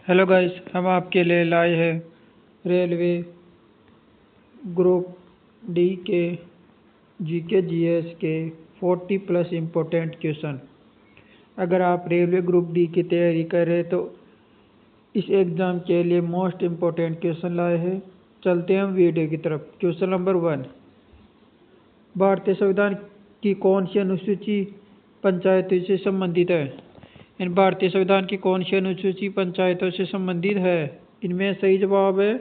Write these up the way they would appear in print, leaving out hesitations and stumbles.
Hello guys, हम आपके लिए लाए हैं रेलवे ग्रुप डी के जीके जीएस के 40 प्लस इम्पोर्टेंट क्वेश्चन। अगर आप रेलवे ग्रुप डी की तैयारी कर रहे हैं तो इस एग्ज़ाम के लिए मोस्ट इम्पोर्टेंट क्वेश्चन लाए हैं। चलते हैं हम वीडियो की तरफ। क्वेश्चन नंबर 1, भारतीय संविधान की कौन सी अनुसूची पंचायतों से संबंधित है? इन भारतीय संविधान की कौन सी अनुसूची पंचायतों से संबंधित है? इनमें सही जवाब है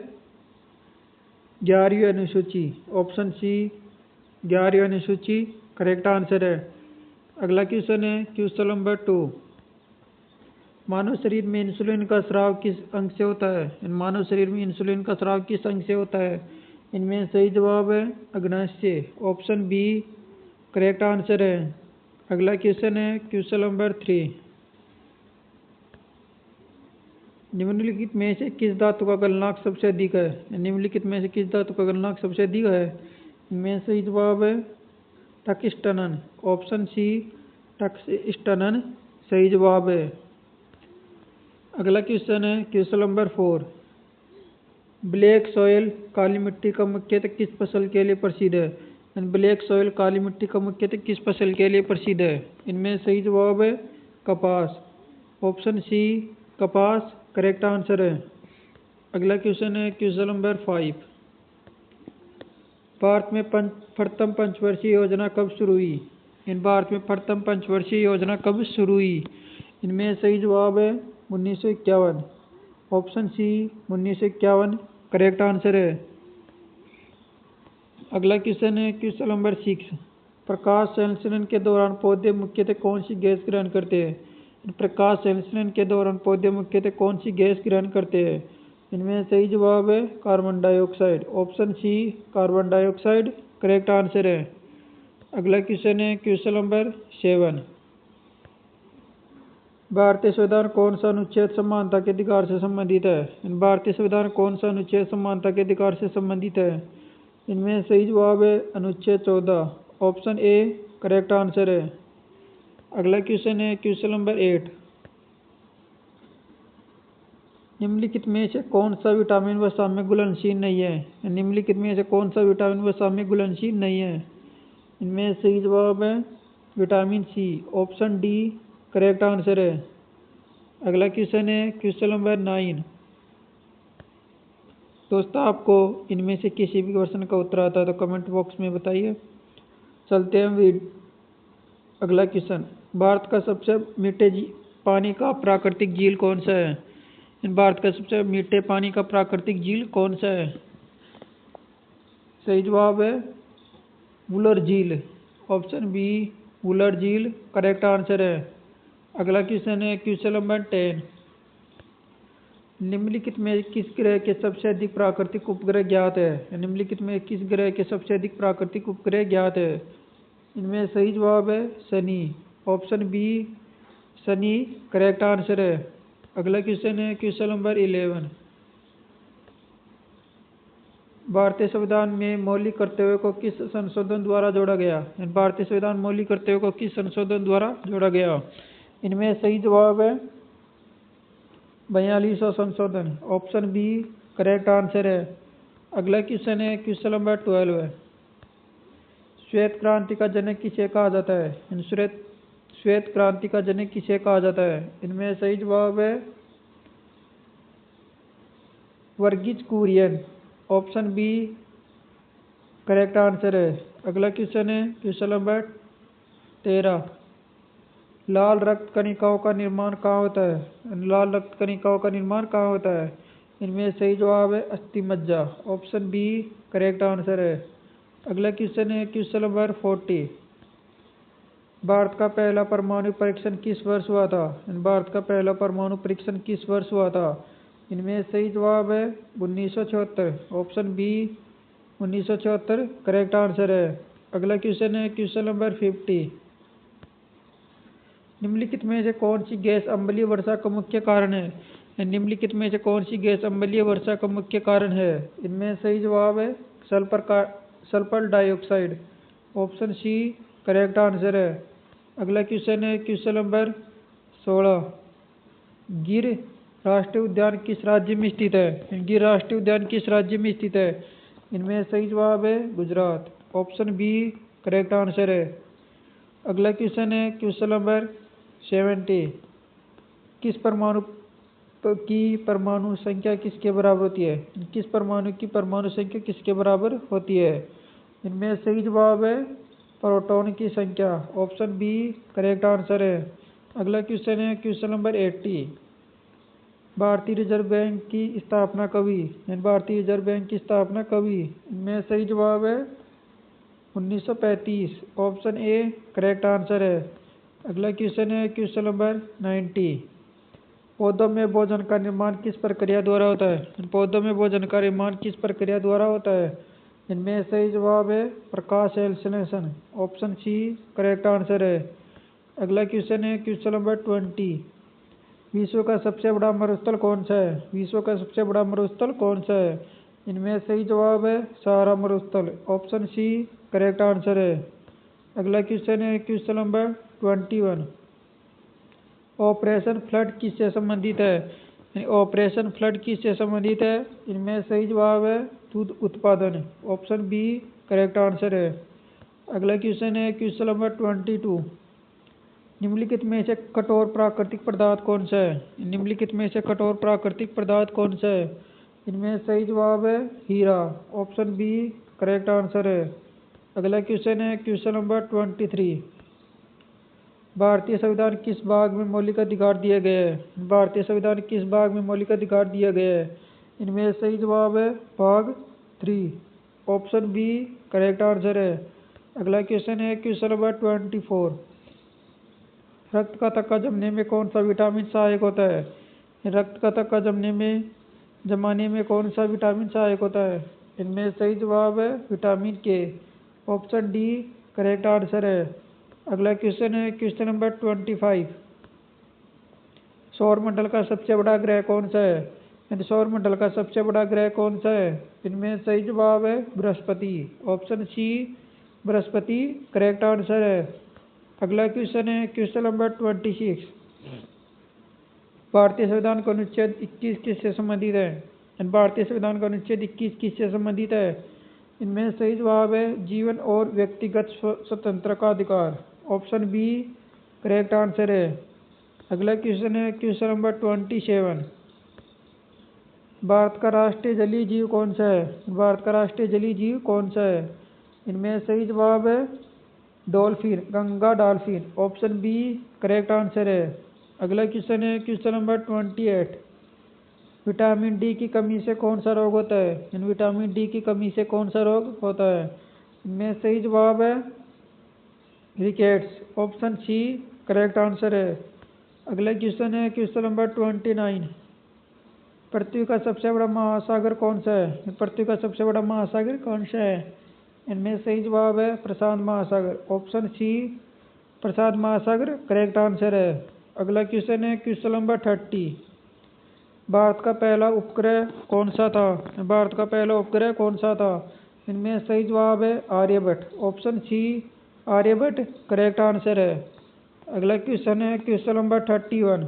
11वीं अनुसूची, ऑप्शन सी 11वीं अनुसूची करेक्ट आंसर है। अगला क्वेश्चन है क्वेश्चन नंबर 2, मानव शरीर में इंसुलिन का स्राव किस अंग से होता है? मानव शरीर में इंसुलिन का स्राव किस अंग से होता है? इनमें सही जवाब है अग्नाशय, ऑप्शन बी करेक्ट आंसर है। अगला क्वेश्चन है क्वेश्चन नंबर 3, निम्नलिखित में से किस धातु का गलनांक सबसे अधिक है? निम्नलिखित में से किस धातु का गलनांक सबसे अधिक है? इनमें सही जवाब है टंगस्टन, ऑप्शन सी टंगस्टन सही जवाब है। अगला क्वेश्चन है क्वेश्चन नंबर 4, ब्लैक सॉइल काली मिट्टी का मुख्यतः किस फसल के लिए प्रसिद्ध है? ब्लैक सॉइल काली मिट्टी का मुख्यतः किस फसल के लिए प्रसिद्ध है? इनमें सही जवाब है कपास, ऑप्शन सी कपास करेक्ट आंसर है। अगला क्वेश्चन है क्वेश्चन नंबर 5, भारत में प्रथम पंचवर्षीय योजना कब शुरू हुई? भारत में प्रथम पंचवर्षीय योजना कब शुरू हुई? इनमें सही जवाब है 1951, ऑप्शन सी 1951 करेक्ट आंसर है। अगला क्वेश्चन है क्वेश्चन नंबर 6, प्रकाश संश्लेषण के दौरान पौधे मुख्यतः कौन सी गैस ग्रहण करते हैं? प्रकाश संश्लेषण के दौरान पौधे मुख्यतः कौन सी गैस ग्रहण करते हैं? इनमें सही जवाब है carbon dioxide, option C carbon dioxide correct answer है। अगला क्वेश्चन है क्वेश्चन नंबर 7, भारतीय संविधान कौन सा अनुच्छेद समानता के अधिकार से संबंधित है? भारतीय संविधान कौन सा अनुच्छेद समानता के अधिकार से संबंधित है? इनमें सही जवाब है अनुच्छेद 14, ऑप्शन ए करेक्ट आंसर है। अगला क्वेश्चन है क्वेश्चन नंबर 8, निम्नलिखित में से कौन सा विटामिन वसा में घुलनशील नहीं है? निम्नलिखित में से कौन सा विटामिन वसा में घुलनशील नहीं है? इनमें सही जवाब है vitamin C, option D correct answer है। अगला क्वेश्चन है क्वेश्चन नंबर 9, दोस्तों आपको इनमें से किसी भी क्वेश्चन का उत्तर आता है तो कमेंट बॉक्स में बताइए। चलते हैं अगला क्वेश्चन, भारत का सबसे मीठे पानी का प्राकृतिक झील कौन सा है? भारत का सबसे मीठे पानी का प्राकृतिक झील कौन सा है? सही जवाब है वुलर झील, ऑप्शन बी वुलर झील करेक्ट आंसर है। अगला क्वेश्चन है क्वेश्चन नंबर 10, निम्नलिखित में किस ग्रह के सबसे अधिक प्राकृतिक उपग्रह ज्ञात है? निम्नलिखित में किस ग्रह के सबसे अधिक प्राकृतिक उपग्रह ज्ञात है? इनमें सही जवाब है शनि, ऑप्शन बी शनि करेक्ट आंसर है। अगला क्वेश्चन है क्वेश्चन नंबर 11, भारतीय संविधान में मौलिक कर्तव्यों को किस संशोधन द्वारा जोड़ा गया? भारतीय संविधान मौलिक कर्तव्यों को किस संशोधन द्वारा जोड़ा गया? इनमें सही जवाब है 42वां संशोधन, ऑप्शन बी करेक्ट आंसर है। अगला क्वेश्चन है क्वेश्चन नंबर 12, श्वेत क्रांति का जनक किसे कहा जाता है? श्वेत क्रांति का जनक किसे कहा जाता है? इनमें सही जवाब है Verghese Kurien, option B correct answer है। अगला क्वेश्चन है क्वेश्चन नंबर 13, लाल रक्त कणिकाओं का निर्माण कहाँ होता है? लाल रक्त कणिकाओं का निर्माण कहाँ होता है? इनमें सही जवाब है अस्थि मज्जा, ऑप्शन बी करेक्ट आंसर है। अगला क्वेश्चन है क्वेश्चन नंबर 14, भारत का पहला परमाणु परीक्षण किस वर्ष हुआ था? भारत का पहला परमाणु परीक्षण किस वर्ष हुआ था? इनमें सही जवाब है 1974, ऑप्शन बी 1974 करेक्ट आंसर है। अगला क्वेश्चन है क्वेश्चन नंबर 50, निम्नलिखित में से कौन सी गैस अम्लीय वर्षा का मुख्य कारण है? निम्नलिखित में से कौन सी गैस अम्लीय वर्षा का मुख्य कारण है? इनमें सही जवाब है sulphur dioxide, option C correct answer है। अगला क्वेश्चन है क्वेश्चन नंबर 16, गिर राष्ट्रीय उद्यान किस राज्य में स्थित है? गिर राष्ट्रीय उद्यान किस राज्य में स्थित है? इनमें सही जवाब है Gujarat. Option B correct answer है। अगला क्वेश्चन है क्वेश्चन नंबर 70। किस परमाणु की परमाणु संख्या किसके बराबर होती है? किस परमाणु की परमाणु संख्या किसके बराबर होती है? इनमें सही जवाब है प्रोटॉन की संख्या। ऑप्शन बी करेक्ट आंसर है। अगला क्वेश्चन है क्वेश्चन नंबर 80। भारतीय रिजर्व बैंक की स्थापना कब हुई? भारतीय रिजर्व बैंक की स्थापना कब हुई? इनमें सही जवाब है 1935। ऑप्शन ए करेक्ट आंसर है। अगला क्वेश्चन है क्वेश्चन नंबर 90। पौधों में भोजन का निर्माण किस प्रक्रिया द्वारा होता है? पौधों में भोजन का निर्माण किस प्रक्रिया द्वारा होता है? इनमें सही जवाब है प्रकाश संश्लेषण। ऑप्शन सी करेक्ट आंसर है। अगला क्वेश्चन है क्वेश्चन नंबर 20। विश्व का सबसे बड़ा मरुस्थल कौन सा है? विश्व का सबसे बड़ा मरुस्थल कौन सा है? इनमें सही जवाब है सहारा मरुस्थल। ऑप्शन सी करेक्ट आंसर है। अगला क्वेश्चन है क्वेश्चन नंबर 21। ऑपरेशन फ्लड किससे संबंधित है? ऑपरेशन फ्लड किससे संबंधित है? इनमें सही जवाब है दूध उत्पादन। ऑप्शन बी करेक्ट आंसर है। अगला क्वेश्चन है क्वेश्चन नंबर 22। निम्नलिखित में से कठोर प्राकृतिक पदार्थ कौन सा है? निम्नलिखित में से कठोर प्राकृतिक पदार्थ कौन सा है? इनमें सही जवाब है हीरा। ऑप्शन बी करेक्ट आंसर है। अगला क्वेश्चन है क्वेश्चन नंबर 23। भारतीय संविधान किस भाग में मौलिक अधिकार दिए गए हैं? भारतीय संविधान किस भाग में मौलिक अधिकार दिए गए हैं? इनमें सही जवाब है भाग 3। ऑप्शन बी करेक्ट आंसर है। अगला क्वेश्चन है क्वेश्चन नंबर 24। रक्त का थक्का जमने में कौन सा विटामिन सहायक होता है? रक्त का थक्का जमाने में कौन सा विटामिन सहायक होता है? इनमें सही जवाब है विटामिन के। ऑप्शन डी करेक्ट आंसर है। अगला क्वेश्चन है क्वेश्चन नंबर 25। सौरमंडल का सबसे बड़ा ग्रह कौन सा है? सौरमंडल का सबसे बड़ा ग्रह कौन सा है? इनमें सही जवाब है Brihaspati. Option C Brihaspati correct answer है। अगला क्वेश्चन है क्वेश्चन नंबर 26। भारतीय संविधान का अनुच्छेद 21 किससे संबंधित है? भारतीय संविधान का अनुच्छेद 21 किससे संबंधित है? इनमें सही जवाब है जीवन और व्यक्तिगत स्वतंत्रता का अधिकार। ऑप्शन बी करेक्ट आंसर है। अगला क्वेश्चन है क्वेश्चन नंबर 27। भारत का राष्ट्रीय जलीय जीव कौन सा है? भारत का राष्ट्रीय जलीय जीव कौन सा है? इनमें सही जवाब है dolphin, Ganga dolphin. Option B correct answer है। अगला क्वेश्चन है क्वेश्चन नंबर 28। विटामिन डी की कमी से कौन सा रोग होता है? विटामिन डी की कमी से कौन सा रोग होता है? इनमें सही जवाब है rickets. Option C correct answer है। अगला क्वेश्चन है क्वेश्चन नंबर 29। पृथ्वी का सबसे बड़ा महासागर कौन सा है? पृथ्वी का सबसे बड़ा महासागर कौन सा है? इनमें सही जवाब है प्रशांत महासागर। ऑप्शन सी प्रशांत महासागर करेक्ट आंसर है। अगला क्वेश्चन है क्वेश्चन नंबर 30। भारत का पहला उपग्रह कौन सा था? भारत का पहला उपग्रह कौन सा था? इनमें सही जवाब है Aryabhata. Option C Aryabhata correct answer है। अगला क्वेश्चन है question number 31।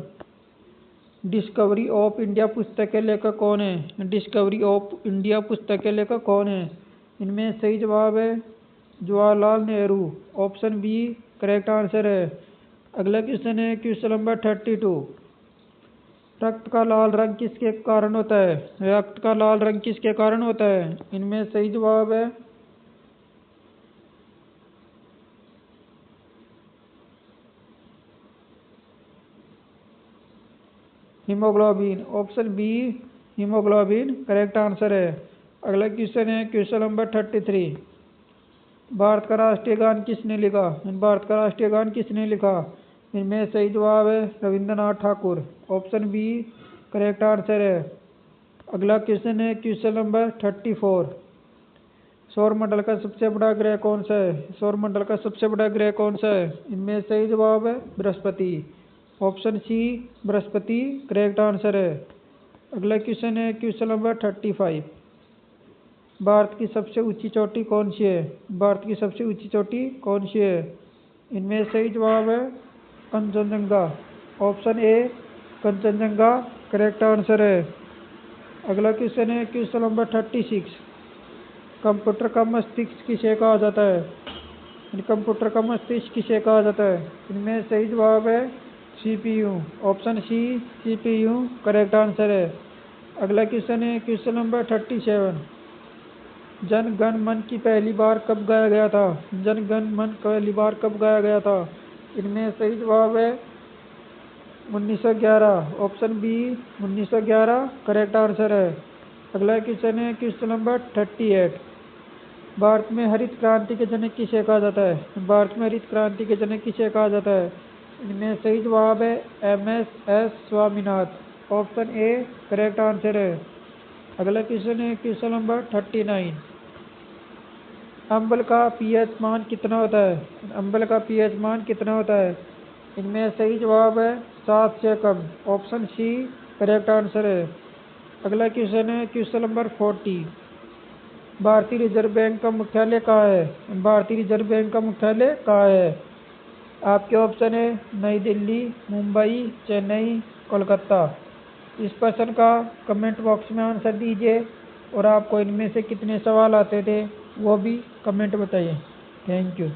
Discovery of India पुस्तक के लेखक कौन है? डिस्कवरी ऑफ इंडिया पुस्तक के लेखक कौन है? इनमें सही जवाब है Jawaharlal Nehru. Option B correct answer है। अगला क्वेश्चन है क्वेश्चन नंबर 32। रक्त का लाल रंग किसके कारण होता है? रक्त का लाल रंग किसके कारण होता है? इनमें सही जवाब है haemoglobin. Option B haemoglobin correct answer है। अगला क्वेश्चन है क्वेश्चन नंबर 33। भारत का राष्ट्रीय गान किसने लिखा? भारत का राष्ट्रीय गान किसने लिखा? इनमें सही जवाब है Rabindranath Thakur. Option B correct answer है। अगला क्वेश्चन है क्वेश्चन नंबर 34। सौरमंडल का सबसे बड़ा ग्रह कौन सा है? सौरमंडल का सबसे बड़ा ग्रह कौन सा है? इनमें सही जवाब है Brihaspati. Option C Brihaspati correct answer है। अगला क्वेश्चन है क्वेश्चन नंबर 35। भारत की सबसे ऊंची चोटी कौन सी है? भारत की सबसे ऊंची चोटी कौन सी है? इनमें सही जवाब है Kanchenjunga. Option A Kanchenjunga correct answer है। अगला क्वेश्चन है क्वेश्चन नंबर 36। कंप्यूटर का मस्तिष्क किसे कहा जाता है? कंप्यूटर का मस्तिष्क किसे कहा जाता है? इनमें सही जवाब है CPU। Option C CPU correct answer है। अगला क्वेश्चन है क्वेश्चन नंबर 37। जन गण मन की पहली बार कब गाया गया था? जन गण मन पहली बार कब गाया गया था? इनमें सही जवाब है 1911। ऑप्शन बी 1911 करेक्ट आंसर है। अगला क्वेश्चन है क्वेश्चन नंबर 38। भारत में हरित क्रांति के जनक किसे कहा जाता है? भारत में हरित क्रांति के जनक किसे कहा जाता है? इनमें सही जवाब है MS Swaminathan. Option A correct answer है। अगला क्वेश्चन है क्वेश्चन नंबर 39। अम्ल का pH मान कितना होता है? अम्ल का pH मान कितना होता है? इनमें सही जवाब है 7 से कम। ऑप्शन सी करेक्ट आंसर है। अगला क्वेश्चन है क्वेश्चन नंबर 40। भारतीय रिजर्व बैंक का मुख्यालय कहाँ है? भारतीय रिजर्व बैंक का मुख्यालय कहाँ है? आपके ऑप्शन है नई दिल्ली, मुंबई, चेन्नई, कोलकाता। इस प्रश्न का कमेंट बॉक्स में आंसर दीजिए और आपको इनमें से कितने सवाल आते थे वो भी कमेंट बताइए। Thank you.